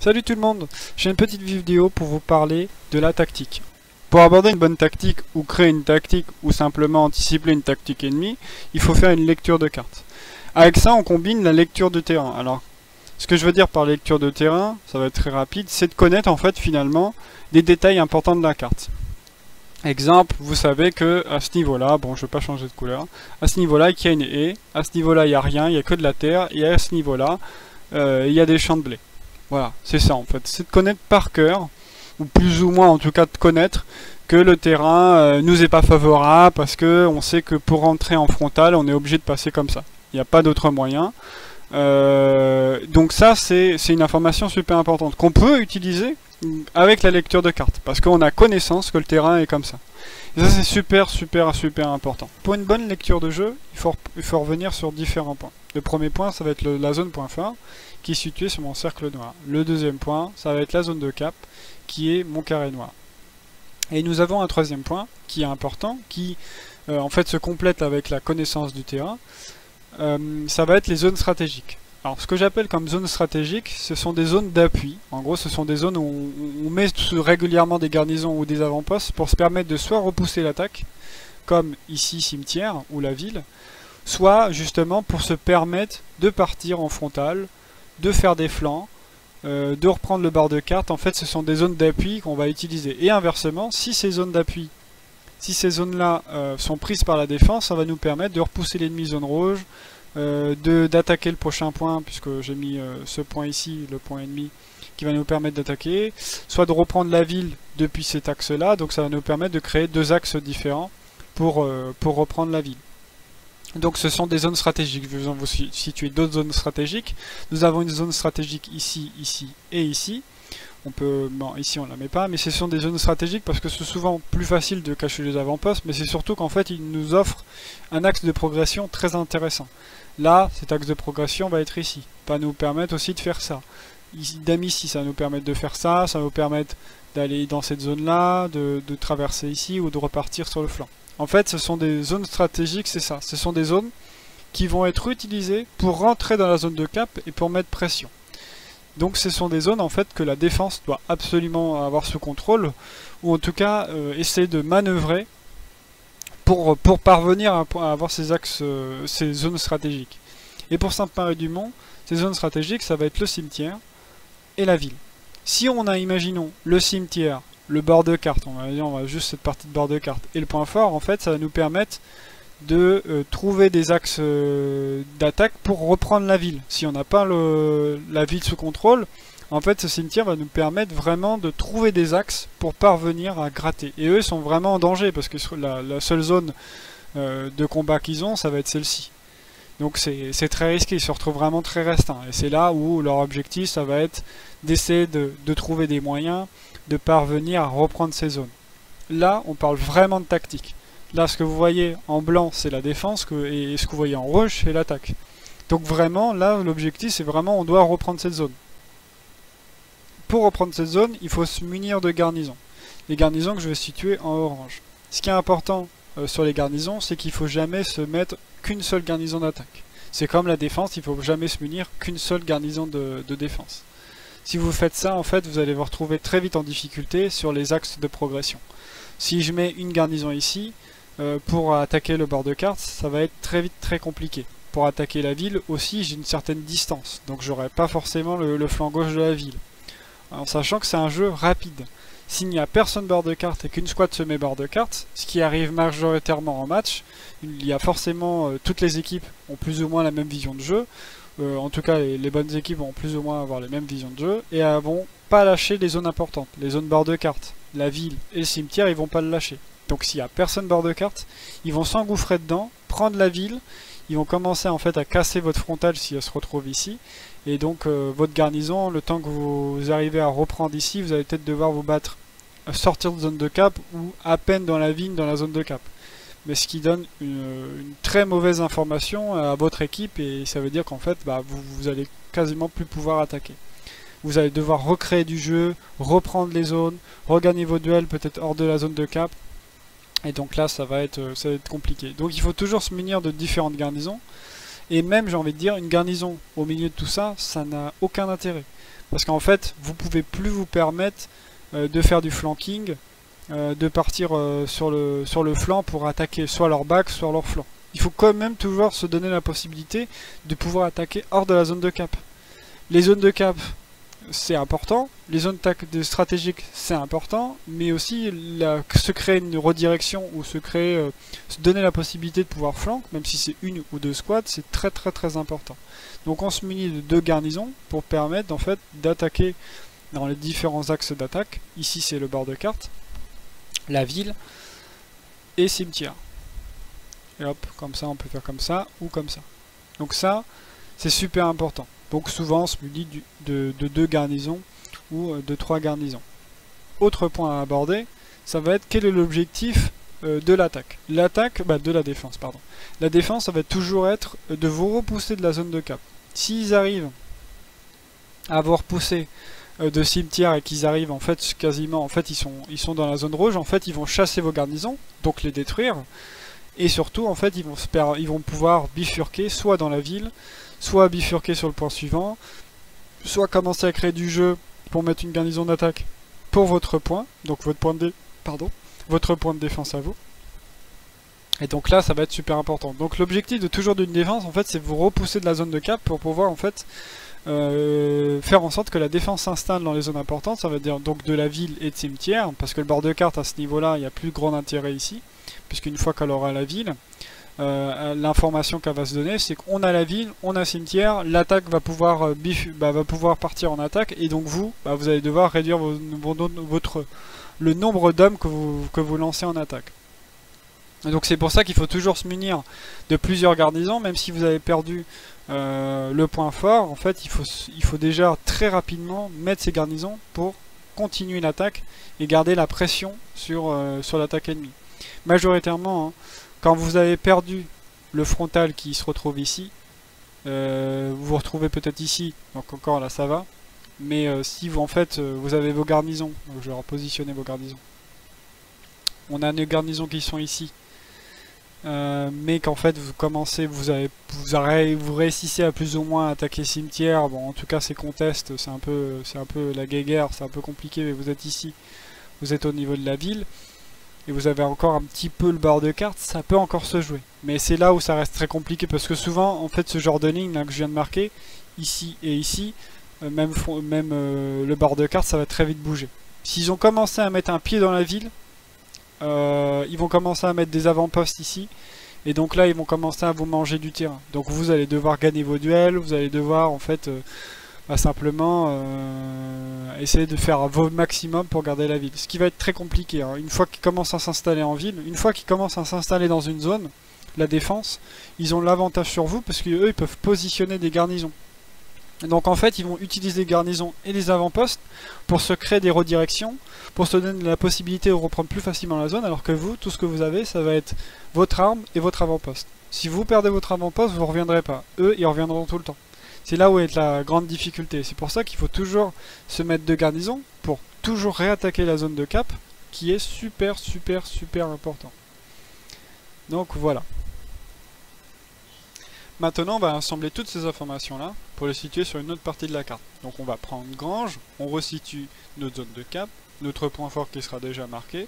Salut tout le monde, j'ai une petite vidéo pour vous parler de la tactique. Pour aborder une bonne tactique ou créer une tactique ou simplement anticiper une tactique ennemie, il faut faire une lecture de carte. Avec ça, on combine la lecture de terrain. Alors, ce que je veux dire par lecture de terrain, ça va être très rapide, c'est de connaître en fait finalement des détails importants de la carte. Exemple, vous savez que à ce niveau-là, bon je ne vais pas changer de couleur, à ce niveau-là il y a une haie, à ce niveau-là il n'y a rien, il n'y a que de la terre, et à ce niveau-là il y a des champs de blé. Voilà, c'est ça en fait, c'est de connaître par cœur, ou plus ou moins en tout cas de connaître que le terrain nous est pas favorable parce que on sait que pour rentrer en frontal on est obligé de passer comme ça. Il n'y a pas d'autre moyen. Donc ça c'est une information super importante qu'on peut utiliser avec la lecture de cartes parce qu'on a connaissance que le terrain est comme ça. Et ça c'est super important. Pour une bonne lecture de jeu, il faut revenir sur différents points. Le premier point ça va être la zone point fort qui est située sur mon cercle noir. Le deuxième point ça va être la zone de cap qui est mon carré noir. Et nous avons un troisième point qui est important, qui en fait se complète avec la connaissance du terrain. Ça va être les zones stratégiques. Alors ce que j'appelle comme zone stratégique, ce sont des zones d'appui. En gros, ce sont des zones où on met régulièrement des garnisons ou des avant-postes pour se permettre de soit repousser l'attaque, comme ici cimetière ou la ville, soit justement pour se permettre de partir en frontal, de faire des flancs, de reprendre le bord de carte. En fait, ce sont des zones d'appui qu'on va utiliser. Et inversement, si ces zones d'appui, si ces zones-là sont prises par la défense, ça va nous permettre de repousser l'ennemi zone rouge, d'attaquer le prochain point, puisque j'ai mis ce point ici, le point ennemi, qui va nous permettre d'attaquer, soit de reprendre la ville depuis cet axe-là, donc ça va nous permettre de créer deux axes différents pour reprendre la ville. Donc ce sont des zones stratégiques. Je vais vous situer d'autres zones stratégiques. Nous avons une zone stratégique ici, ici et ici. On peut, bon, ici on la met pas, mais ce sont des zones stratégiques parce que c'est souvent plus facile de cacher les avant-postes, mais c'est surtout qu'en fait ils nous offrent un axe de progression très intéressant. Là, cet axe de progression va être ici, va nous permettre aussi de faire ça. Idem ici, ça va nous permettre de faire ça, ça va nous permettre d'aller dans cette zone-là, de traverser ici ou de repartir sur le flanc. En fait, ce sont des zones stratégiques, c'est ça. Ce sont des zones qui vont être utilisées pour rentrer dans la zone de cap et pour mettre pression. Donc ce sont des zones en fait que la défense doit absolument avoir sous contrôle, ou en tout cas essayer de manœuvrer pour parvenir à avoir ces axes, ces zones stratégiques. Et pour Sainte-Marie du Mont, ces zones stratégiques, ça va être le cimetière et la ville. Si on a, imaginons, le cimetière, le bord de carte, on va juste cette partie de bord de carte, et le point fort, en fait, ça va nous permettre de trouver des axes d'attaque pour reprendre la ville. Si on n'a pas la ville sous contrôle, en fait ce cimetière va nous permettre vraiment de trouver des axes pour parvenir à gratter. Et eux sont vraiment en danger parce que la seule zone de combat qu'ils ont, ça va être celle-ci. Donc c'est très risqué, ils se retrouvent vraiment très restreints. Et c'est là où leur objectif, ça va être d'essayer de trouver des moyens de parvenir à reprendre ces zones. Là, on parle vraiment de tactique. Là, ce que vous voyez en blanc, c'est la défense, et ce que vous voyez en rouge, c'est l'attaque. Donc vraiment, là, l'objectif, c'est vraiment, on doit reprendre cette zone. Pour reprendre cette zone, il faut se munir de garnisons. Les garnisons que je vais situer en orange. Ce qui est important sur les garnisons, c'est qu'il ne faut jamais se mettre qu'une seule garnison d'attaque. C'est comme la défense, il ne faut jamais se munir qu'une seule garnison de défense. Si vous faites ça, en fait, vous allez vous retrouver très vite en difficulté sur les axes de progression. Si je mets une garnison ici, pour attaquer le bord de carte, ça va être très vite très compliqué. Pour attaquer la ville aussi, j'ai une certaine distance, donc j'aurai pas forcément le flanc gauche de la ville. En sachant que c'est un jeu rapide. S'il n'y a personne bord de carte et qu'une squad se met bord de carte, ce qui arrive majoritairement en match, il y a forcément toutes les équipes ont plus ou moins la même vision de jeu. En tout cas, les bonnes équipes vont plus ou moins avoir les mêmes visions de jeu et elles vont pas lâcher les zones importantes, les zones bord de carte, la ville et le cimetière, ils vont pas le lâcher. Donc s'il n'y a personne bord de carte, ils vont s'engouffrer dedans, prendre la ville, ils vont commencer en fait à casser votre frontale si elle se retrouve ici, et donc votre garnison, le temps que vous arrivez à reprendre ici, vous allez peut-être devoir vous battre, sortir de zone de cap ou à peine dans la vigne, dans la zone de cap. Mais ce qui donne une très mauvaise information à votre équipe, et ça veut dire qu'en fait vous allez quasiment plus pouvoir attaquer. Vous allez devoir recréer du jeu, reprendre les zones, regagner vos duels peut-être hors de la zone de cap. Et donc là, ça va être compliqué. Donc il faut toujours se munir de différentes garnisons. Et même, j'ai envie de dire, une garnison au milieu de tout ça, ça n'a aucun intérêt. parce qu'en fait, vous pouvez plus vous permettre de faire du flanking, de partir sur le flanc pour attaquer soit leur back, soit leur flanc. Il faut quand même toujours se donner la possibilité de pouvoir attaquer hors de la zone de cap. Les zones de cap, c'est important, les zones de stratégiques, c'est important, mais aussi se créer une redirection ou se donner la possibilité de pouvoir flank, même si c'est une ou deux squads, c'est très important. Donc on se munit de 2 garnisons pour permettre en fait d'attaquer dans les différents axes d'attaque. Ici c'est le bord de carte, la ville et cimetière. Et hop, comme ça on peut faire comme ça ou comme ça. Donc ça, c'est super important. Donc souvent on se munit de 2 garnisons ou de 3 garnisons. Autre point à aborder, ça va être quel est l'objectif de l'attaque. De la défense, pardon. La défense, ça va toujours être de vous repousser de la zone de cap. S'ils arrivent à vous repousser de cimetière et qu'ils arrivent en fait quasiment, en fait ils sont dans la zone rouge, en fait ils vont chasser vos garnisons, donc les détruire. Et surtout, en fait, ils vont pouvoir bifurquer soit dans la ville, soit bifurquer sur le point suivant, soit commencer à créer du jeu pour mettre une garnison d'attaque pour votre point, donc votre point de défense à vous. Et donc là, ça va être super important. Donc l'objectif de toujours d'une défense, en fait, c'est vous repousser de la zone de cap pour pouvoir, en fait, faire en sorte que la défense s'installe dans les zones importantes. Ça veut dire donc de la ville et de cimetière, parce que le bord de carte à ce niveau-là, il n'y a plus grand intérêt ici, puisqu'une fois qu'elle aura la ville, l'information qu'elle va se donner, c'est qu'on a la ville, on a cimetière, l'attaque va pouvoir partir en attaque, et donc vous allez devoir réduire le nombre d'hommes que vous lancez en attaque. Et donc c'est pour ça qu'il faut toujours se munir de plusieurs garnisons, même si vous avez perdu le point fort. En fait, il faut déjà très rapidement mettre ces garnisons pour continuer l'attaque et garder la pression sur l'attaque ennemie. Majoritairement, hein, quand vous avez perdu le frontal qui se retrouve ici, vous vous retrouvez peut-être ici, donc encore là ça va, mais si vous en fait vous avez vos garnisons, donc je vais repositionner vos garnisons, on a nos garnisons qui sont ici, mais qu'en fait vous réussissez à plus ou moins attaquer cimetière. Bon, en tout cas c'est contest, c'est un peu la guéguerre, c'est un peu compliqué, mais vous êtes ici, vous êtes au niveau de la ville, et vous avez encore un petit peu le bord de carte, ça peut encore se jouer. Mais c'est là où ça reste très compliqué, parce que souvent, en fait, ce genre de ligne là que je viens de marquer, ici et ici, même le bord de carte, ça va très vite bouger. S'ils ont commencé à mettre un pied dans la ville, ils vont commencer à mettre des avant-postes ici, et donc là, ils vont commencer à vous manger du terrain. Donc vous allez devoir gagner vos duels, vous allez devoir, en fait... simplement essayer de faire vos maximum pour garder la ville. Ce qui va être très compliqué, hein. Une fois qu'ils commencent à s'installer en ville, une fois qu'ils commencent à s'installer dans une zone, la défense, ils ont l'avantage sur vous parce qu'eux ils peuvent positionner des garnisons. Et donc en fait ils vont utiliser les garnisons et les avant-postes pour se créer des redirections, pour se donner la possibilité de reprendre plus facilement la zone, alors que vous, tout ce que vous avez, ça va être votre arme et votre avant-poste. Si vous perdez votre avant-poste, vous ne reviendrez pas. Eux, ils reviendront tout le temps. C'est là où est la grande difficulté. C'est pour ça qu'il faut toujours se mettre de garnison pour toujours réattaquer la zone de cap, qui est super important. Donc voilà. Maintenant, on va assembler toutes ces informations-là pour les situer sur une autre partie de la carte. Donc on va prendre Grange, on resitue notre zone de cap, notre point fort qui sera déjà marqué.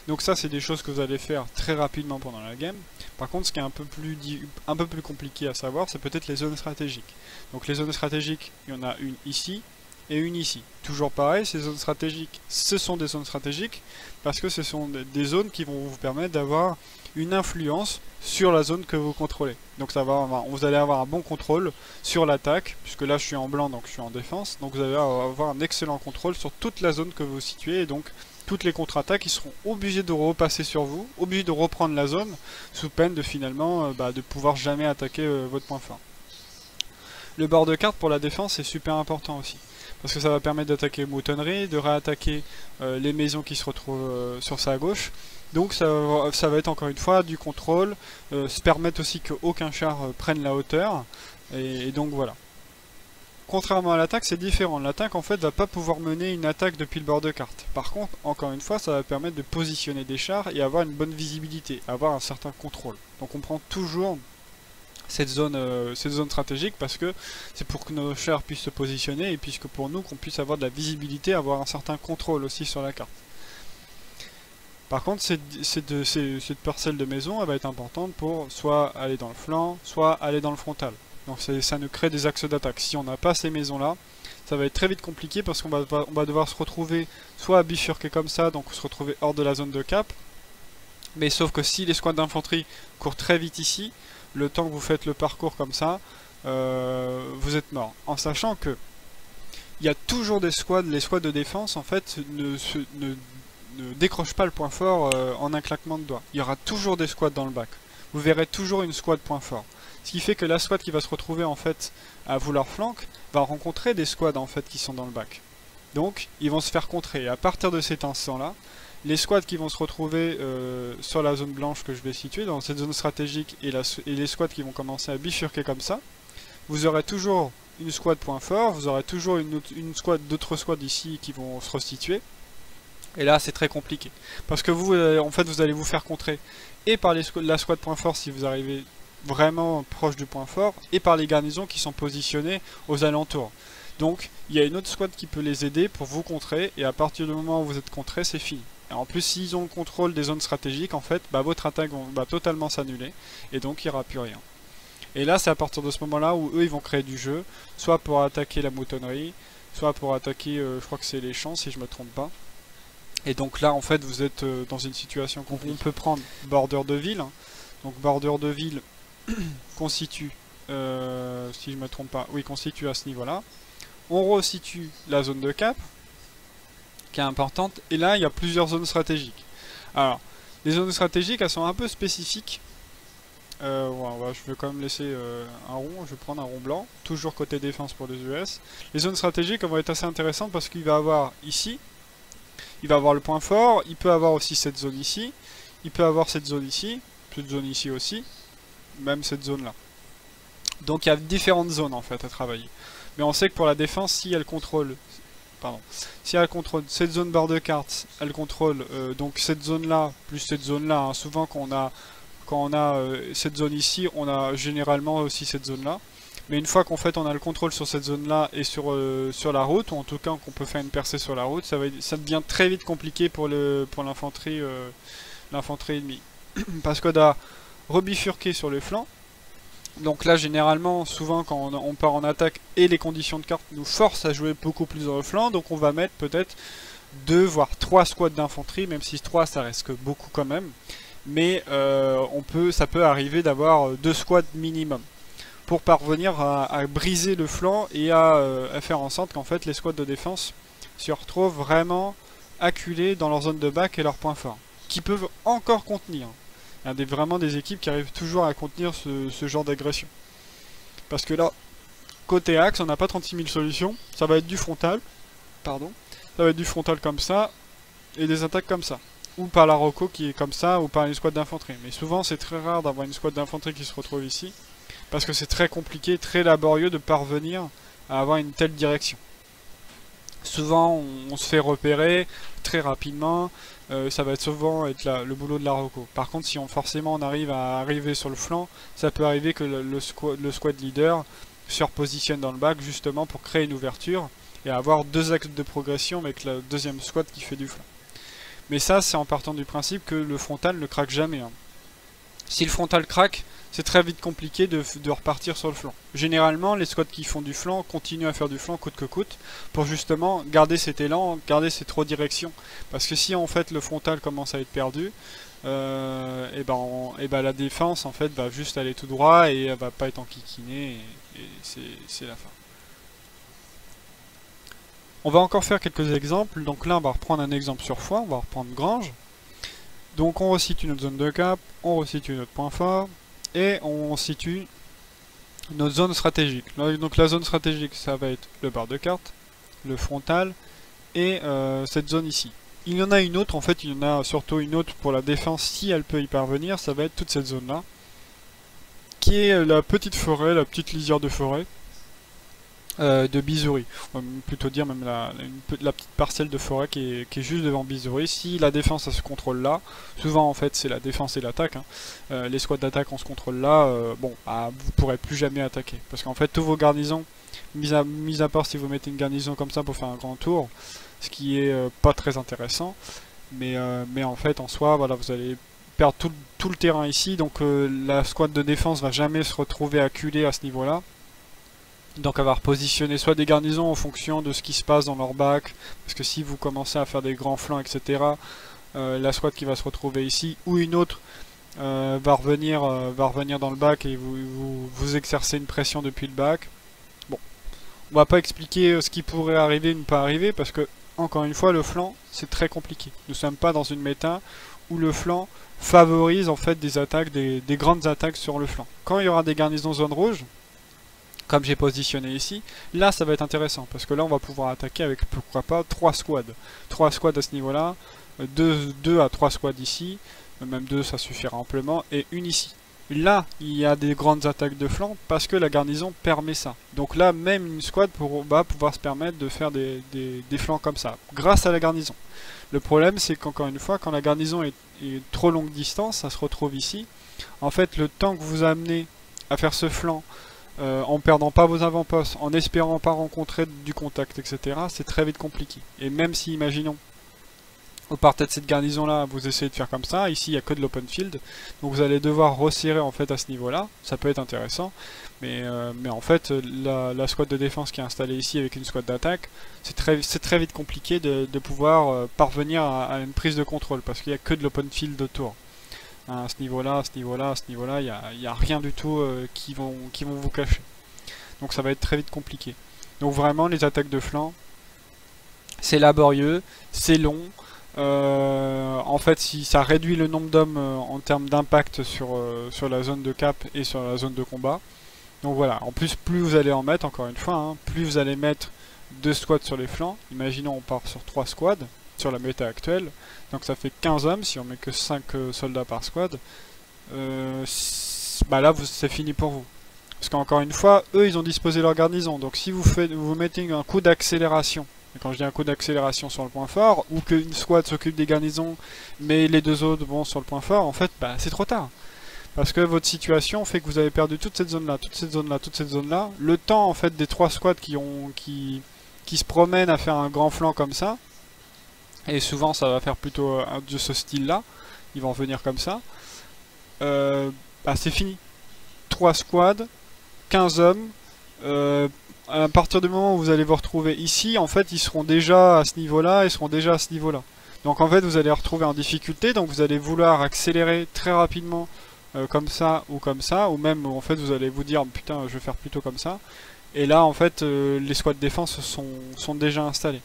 Donc ça, c'est des choses que vous allez faire très rapidement pendant la game. Par contre, ce qui est un peu plus compliqué à savoir, c'est peut-être les zones stratégiques. Donc les zones stratégiques, il y en a une ici et une ici. Toujours pareil, ces zones stratégiques, ce sont des zones stratégiques parce que ce sont des zones qui vont vous permettre d'avoir une influence sur la zone que vous contrôlez. Donc vous allez avoir un bon contrôle sur l'attaque, puisque là je suis en blanc donc je suis en défense. Donc vous allez avoir un excellent contrôle sur toute la zone que vous situez, et donc toutes les contre-attaques ils seront obligés de repasser sur vous, obligés de reprendre la zone, sous peine de finalement de pouvoir jamais attaquer votre point fort. Le bord de carte pour la défense est super important aussi, parce que ça va permettre d'attaquer moutonnerie, de réattaquer les maisons qui se retrouvent sur sa gauche. Donc ça va être encore une fois du contrôle, se permettre aussi qu'aucun char prenne la hauteur, et donc voilà. Contrairement à l'attaque, c'est différent. L'attaque en fait va pas pouvoir mener une attaque depuis le bord de carte. Par contre, encore une fois, ça va permettre de positionner des chars et avoir une bonne visibilité, avoir un certain contrôle. Donc on prend toujours cette zone stratégique, parce que c'est pour que nos chars puissent se positionner et puisque pour nous qu'on puisse avoir de la visibilité, avoir un certain contrôle aussi sur la carte. Par contre, cette parcelle de maison, elle va être importante pour soit aller dans le flanc, soit aller dans le frontal. Donc ça nous crée des axes d'attaque. Si on n'a pas ces maisons-là, ça va être très vite compliqué parce qu'on va devoir se retrouver soit à bifurquer comme ça, donc se retrouver hors de la zone de cap. Mais sauf que si les squads d'infanterie courent très vite ici, le temps que vous faites le parcours comme ça, vous êtes mort. En sachant que il y a toujours des squads, les squads de défense en fait ne décrochent pas le point fort en un claquement de doigts. Il y aura toujours des squads dans le bac. Vous verrez toujours une squad point fort. Ce qui fait que la squad qui va se retrouver en fait à vouloir flank va rencontrer des squads en fait qui sont dans le bac. Donc ils vont se faire contrer. Et à partir de cet instant-là, les squads qui vont se retrouver sur la zone blanche que je vais situer, dans cette zone stratégique, et les squads qui vont commencer à bifurquer comme ça, vous aurez toujours une squad point fort, vous aurez toujours d'autres squads ici qui vont se restituer. Et là c'est très compliqué. Parce que vous, en fait, vous allez vous faire contrer et par la squad point fort si vous arrivez vraiment proche du point fort, et par les garnisons qui sont positionnées aux alentours. Donc il y a une autre squad qui peut les aider pour vous contrer, et à partir du moment où vous êtes contré, c'est fini. Et en plus, s'ils ont le contrôle des zones stratégiques, en fait, votre attaque va totalement s'annuler, et donc il n'y aura plus rien. Et là, c'est à partir de ce moment-là où eux, ils vont créer du jeu, soit pour attaquer la moutonnerie, soit pour attaquer, je crois que c'est les champs, si je me trompe pas. Et donc là, en fait, vous êtes dans une situation qu'on peut prendre bordure de ville. Donc bordure de ville constitue, si je me trompe pas, oui, constitue à ce niveau-là. On resitue la zone de cap, qui est importante, et là il y a plusieurs zones stratégiques. Alors, les zones stratégiques, elles sont un peu spécifiques. Ouais, je vais quand même laisser un rond, je vais prendre un rond blanc, toujours côté défense pour les US. Les zones stratégiques vont être assez intéressantes parce qu'il va avoir ici, il va avoir le point fort, il peut avoir aussi cette zone ici, il peut avoir cette zone ici aussi, même cette zone là. Donc il y a différentes zones en fait à travailler. Mais on sait que pour la défense, si elle contrôle cette zone barre de carte, elle contrôle donc cette zone là, plus cette zone là, hein. Souvent quand on a cette zone ici, on a généralement aussi cette zone là. Mais une fois qu'en fait on a le contrôle sur cette zone là et sur la route, ou en tout cas qu'on peut faire une percée sur la route, ça devient très vite compliqué pour l'infanterie ennemie. Parce qu'on doit rebifurquer sur le flanc. Donc là généralement, souvent quand on part en attaque et les conditions de carte nous forcent à jouer beaucoup plus dans le flanc, donc on va mettre peut-être 2 voire 3 squads d'infanterie, même si 3 ça reste que beaucoup quand même. Mais ça peut arriver d'avoir 2 squads minimum pour parvenir à briser le flanc et à faire en sorte qu'en fait les squads de défense se retrouvent vraiment acculés dans leur zone de bac et leurs points forts, qui peuvent encore contenir. Il y a vraiment des équipes qui arrivent toujours à contenir ce genre d'agression. Parce que là, côté axe, on n'a pas 36 000 solutions, ça va être du frontal, pardon, ça va être du frontal comme ça, et des attaques comme ça. Ou par la roco qui est comme ça, ou par une squad d'infanterie. Mais souvent c'est très rare d'avoir une squad d'infanterie qui se retrouve ici, parce que c'est très compliqué, très laborieux de parvenir à avoir une telle direction. Souvent on se fait repérer très rapidement, ça va souvent être le boulot de la roco. Par contre, si forcément on arrive à arriver sur le flanc, ça peut arriver que le squad leader se repositionne dans le bac justement pour créer une ouverture et avoir 2 axes de progression avec la deuxième squad qui fait du flanc. Mais ça, c'est en partant du principe que le frontal ne craque jamais. Hein. Si le frontal craque, c'est très vite compliqué de repartir sur le flanc. Généralement, les squads qui font du flanc continuent à faire du flanc coûte que coûte pour justement garder cet élan, garder cette redirection. Parce que si en fait le frontal commence à être perdu, et ben la défense en fait va juste aller tout droit et elle va pas être enquiquinée et c'est la fin. On va encore faire quelques exemples. Donc là, on va reprendre un exemple sur foi. On va reprendre Grange. Donc on resitue notre zone de cap, on resitue notre point fort et on situe notre zone stratégique. Donc la zone stratégique, ça va être le barre de carte, le frontal et cette zone ici. Il y en a une autre, en fait, il y en a surtout une autre pour la défense si elle peut y parvenir. Ça va être toute cette zone là, qui est la petite forêt, la petite lisière de forêt. de Bizuri. On va plutôt dire même la petite parcelle de forêt qui est juste devant Bizuri. Si la défense ça se contrôle là, souvent en fait c'est la défense et l'attaque, hein. Les squads d'attaque on se contrôle là, bon, bah, vous pourrez plus jamais attaquer. Parce qu'en fait tous vos garnisons, mis à part si vous mettez une garnison comme ça pour faire un grand tour, ce qui est pas très intéressant, mais en fait en soi voilà, vous allez perdre tout le terrain ici, donc la squad de défense va jamais se retrouver acculée à ce niveau là. Donc avoir positionné soit des garnisons en fonction de ce qui se passe dans leur bac, parce que si vous commencez à faire des grands flancs, etc., la squad qui va se retrouver ici, ou une autre, va revenir dans le bac et vous exercer une pression depuis le bac. Bon, on va pas expliquer ce qui pourrait arriver ou ne pas arriver, parce que, encore une fois, le flanc, c'est très compliqué. Nous sommes pas dans une méta où le flanc favorise en fait des attaques, des grandes attaques sur le flanc. Quand il y aura des garnisons zone rouge, comme j'ai positionné ici, là ça va être intéressant, parce que là on va pouvoir attaquer avec, pourquoi pas, 3 squads. 3 squads à ce niveau-là, 2 à 3 squads ici, même 2 ça suffira amplement, et une ici. Là, il y a des grandes attaques de flanc, parce que la garnison permet ça. Donc là, même une squad va pouvoir se permettre de faire des flancs comme ça, grâce à la garnison. Le problème, c'est qu'encore une fois, quand la garnison est trop longue distance, ça se retrouve ici. En fait, le temps que vous amenez à faire ce flanc, en perdant pas vos avant-postes, en espérant pas rencontrer du contact, etc., c'est très vite compliqué. Et même si, imaginons, au partez de cette garnison là, vous essayez de faire comme ça, ici il n'y a que de l'open field, donc vous allez devoir resserrer en fait à ce niveau là, ça peut être intéressant, mais en fait la squad de défense qui est installée ici avec une squad d'attaque, c'est très vite compliqué de pouvoir parvenir à une prise de contrôle, parce qu'il n'y a que de l'open field autour. À ce niveau-là, à ce niveau-là, à ce niveau-là, il n'y a rien du tout qui vont vous cacher. Donc ça va être très vite compliqué. Donc vraiment, les attaques de flanc, c'est laborieux, c'est long. En fait, si ça réduit le nombre d'hommes en termes d'impact sur la zone de cap et sur la zone de combat. Donc voilà, en plus, plus vous allez en mettre, encore une fois, hein, plus vous allez mettre 2 squads sur les flancs. Imaginons on part sur 3 squads sur la méta actuelle, donc ça fait 15 hommes si on met que 5 soldats par squad. Bah là c'est fini pour vous, parce qu'encore une fois eux ils ont disposé leur garnison, donc si vous mettez un coup d'accélération, et quand je dis un coup d'accélération sur le point fort, ou qu'une squad s'occupe des garnisons mais les 2 autres vont sur le point fort, en fait bah, c'est trop tard. Parce que votre situation fait que vous avez perdu toute cette zone là, toute cette zone là, toute cette zone là. Le temps en fait des 3 squads qui se promènent à faire un grand flanc comme ça, et souvent ça va faire plutôt de ce style là, ils vont venir comme ça, bah c'est fini. 3 squads, 15 hommes, à partir du moment où vous allez vous retrouver ici, en fait ils seront déjà à ce niveau là, ils seront déjà à ce niveau là. Donc en fait vous allez retrouver en difficulté, donc vous allez vouloir accélérer très rapidement comme ça, ou même en fait vous allez vous dire putain je vais faire plutôt comme ça, et là en fait les squads de défense sont déjà installés.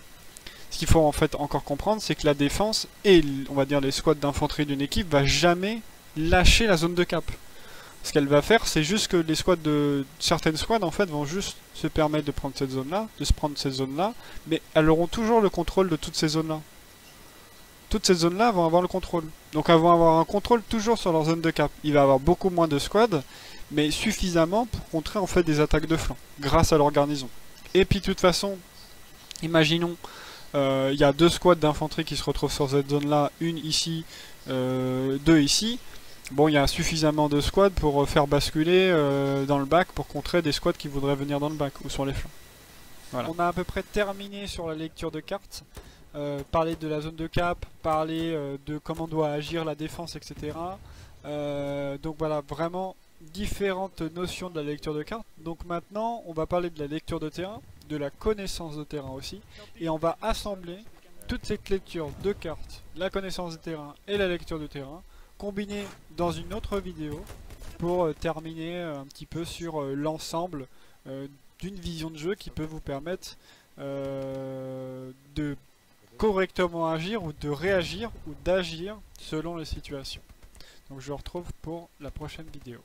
Ce qu'il faut en fait encore comprendre, c'est que la défense et on va dire les squads d'infanterie d'une équipe va jamais lâcher la zone de cap. Ce qu'elle va faire, c'est juste que les squads certaines squads en fait vont juste se permettre de prendre cette zone là, de se prendre cette zone là, mais elles auront toujours le contrôle de toutes ces zones là. Toutes ces zones là vont avoir le contrôle. Donc elles vont avoir un contrôle toujours sur leur zone de cap. Il va y avoir beaucoup moins de squads, mais suffisamment pour contrer en fait des attaques de flanc, grâce à leur garnison. Et puis de toute façon, imaginons il y a 2 squads d'infanterie qui se retrouvent sur cette zone là, une ici, 2 ici. Bon, il y a suffisamment de squads pour faire basculer dans le bac pour contrer des squads qui voudraient venir dans le bac ou sur les flancs. Voilà. On a à peu près terminé sur la lecture de cartes. Parler de la zone de cap, parler de comment doit agir la défense, etc. Donc voilà, vraiment différentes notions de la lecture de cartes. Donc maintenant, on va parler de la lecture de terrain, de la connaissance de terrain aussi, et on va assembler toute cette lecture de cartes, la connaissance de terrain et la lecture de terrain, combinées dans une autre vidéo pour terminer un petit peu sur l'ensemble d'une vision de jeu qui peut vous permettre de correctement agir ou de réagir ou d'agir selon les situations. Donc je vous retrouve pour la prochaine vidéo.